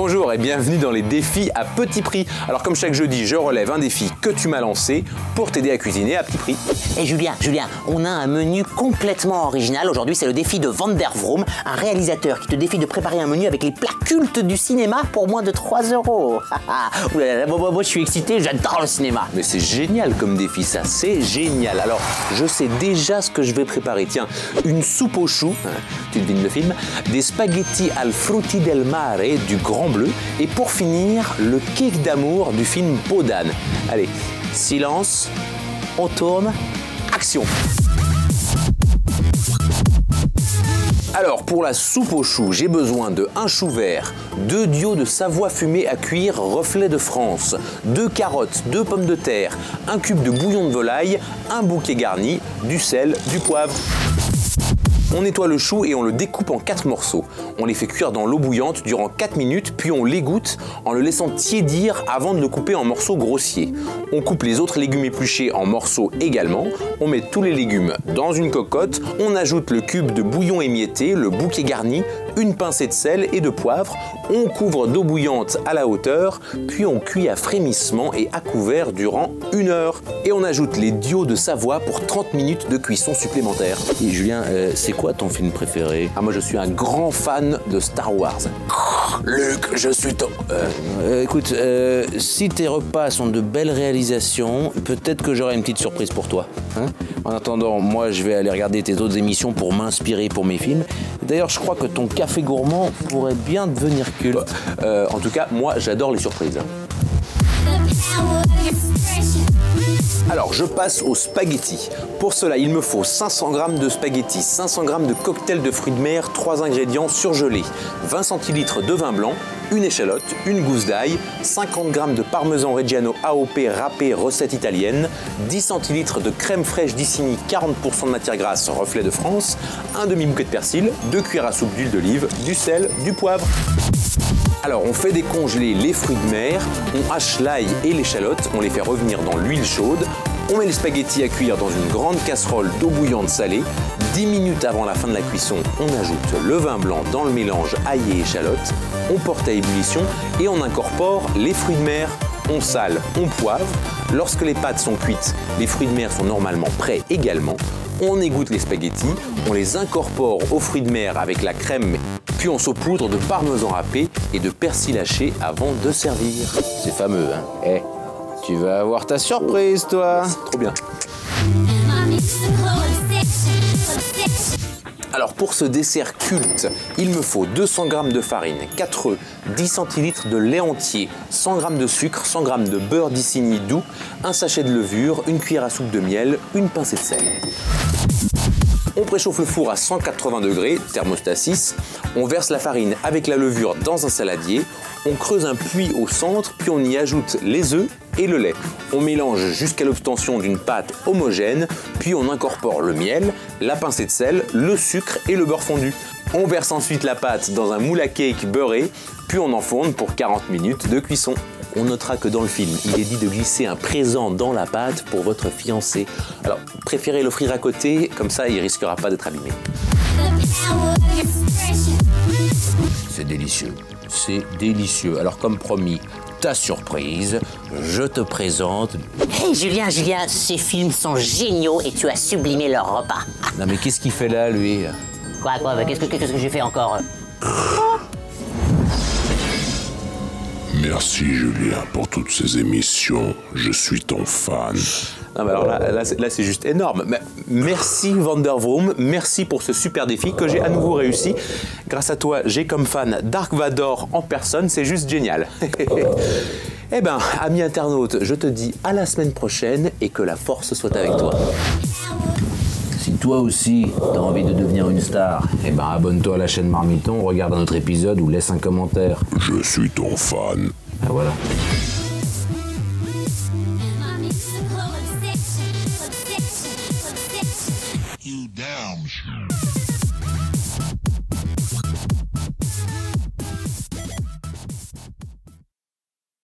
Bonjour et bienvenue dans les défis à petit prix. Alors comme chaque jeudi, je relève un défi que tu m'as lancé pour t'aider à cuisiner à petit prix. Et Julien, on a un menu complètement original. Aujourd'hui, c'est le défi de Van der Vroom, un réalisateur qui te défie de préparer un menu avec les plats cultes du cinéma pour moins de 3 €. Moi, je suis excité, j'adore le cinéma. Mais c'est génial comme défi, ça, c'est génial. Alors, je sais déjà ce que je vais préparer. Tiens, une soupe aux choux, tu devines le film, des spaghetti al frutti del mare du Grand Bleu et pour finir, le cake d'amour du film Peau d'âne. Allez, silence, on tourne, action. Alors, pour la soupe aux choux, j'ai besoin de 1 chou vert, 2 dios de Savoie fumée à cuire reflet de France, 2 carottes, 2 pommes de terre, 1 cube de bouillon de volaille, un bouquet garni, du sel, du poivre. On nettoie le chou et on le découpe en 4 morceaux. On les fait cuire dans l'eau bouillante durant 4 minutes, puis on l'égoutte en le laissant tiédir avant de le couper en morceaux grossiers. On coupe les autres légumes épluchés en morceaux également. On met tous les légumes dans une cocotte. On ajoute le cube de bouillon émietté, le bouquet garni, une pincée de sel et de poivre. On couvre d'eau bouillante à la hauteur, puis on cuit à frémissement et à couvert durant 1 heure. Et on ajoute les dios de Savoie pour 30 minutes de cuisson supplémentaire. Et Julien, c'est quoi ton film préféré? Ah, moi je suis un grand fan de Star Wars. Luc, je suis ton... Écoute, si tes repas sont de belles réalisations, peut-être que j'aurai une petite surprise pour toi. Hein? En attendant, moi je vais aller regarder tes autres émissions pour m'inspirer pour mes films. D'ailleurs, je crois que ton café gourmand pourrait bien devenir culte. En tout cas, moi j'adore les surprises. Alors, je passe aux spaghettis. Pour cela, il me faut 500 g de spaghettis, 500 g de cocktail de fruits de mer, 3 ingrédients surgelés, 20 centilitres de vin blanc, une échalote, une gousse d'ail, 50 g de parmesan reggiano AOP râpé recette italienne, 10 centilitres de crème fraîche d'Isigny, 40% de matière grasse reflet de France, un demi-bouquet de persil, 2 cuillères à soupe d'huile d'olive, du sel, du poivre. Alors on fait décongeler les fruits de mer, on hache l'ail et l'échalote, on les fait revenir dans l'huile chaude, on met les spaghettis à cuire dans une grande casserole d'eau bouillante salée. 10 minutes avant la fin de la cuisson, on ajoute le vin blanc dans le mélange ail et échalote, on porte à ébullition et on incorpore les fruits de mer. On sale, on poivre. Lorsque les pâtes sont cuites, les fruits de mer sont normalement prêts également. On égoutte les spaghettis, on les incorpore aux fruits de mer avec la crème, puis on saupoudre de parmesan râpé et de persil haché avant de servir. C'est fameux, hein? Eh, tu vas avoir ta surprise, toi. Trop bien. Alors pour ce dessert culte, il me faut 200 g de farine, 4 œufs, 10 centilitres de lait entier, 100 g de sucre, 100 g de beurre d'Isigny doux, un sachet de levure, une cuillère à soupe de miel, une pincée de sel. On préchauffe le four à 180 degrés, thermostat 6. On verse la farine avec la levure dans un saladier. On creuse un puits au centre, puis on y ajoute les œufs et le lait. On mélange jusqu'à l'obtention d'une pâte homogène, puis on incorpore le miel, la pincée de sel, le sucre et le beurre fondu. On verse ensuite la pâte dans un moule à cake beurré, puis on enfourne pour 40 minutes de cuisson. On notera que dans le film, il est dit de glisser un présent dans la pâte pour votre fiancé. Alors, préférez l'offrir à côté, comme ça il ne risquera pas d'être abîmé. C'est délicieux, c'est délicieux. Alors comme promis, ta surprise, je te présente... Hey Julien, ces films sont géniaux et tu as sublimé leur repas. Non mais qu'est-ce qu'il fait là, lui? Quoi, qu'est-ce que j'ai fait encore? Merci Julien pour toutes ces émissions, je suis ton fan. Non, mais alors là c'est juste énorme. Mais merci Van der Vroom, merci pour ce super défi que j'ai à nouveau réussi. Grâce à toi, j'ai comme fan Dark Vador en personne, c'est juste génial. Eh ben, amis internautes, je te dis à la semaine prochaine et que la force soit avec toi. Si toi aussi, t'as envie de devenir une star, eh ben abonne-toi à la chaîne Marmiton, regarde un autre épisode ou laisse un commentaire. Je suis ton fan. Ah voilà.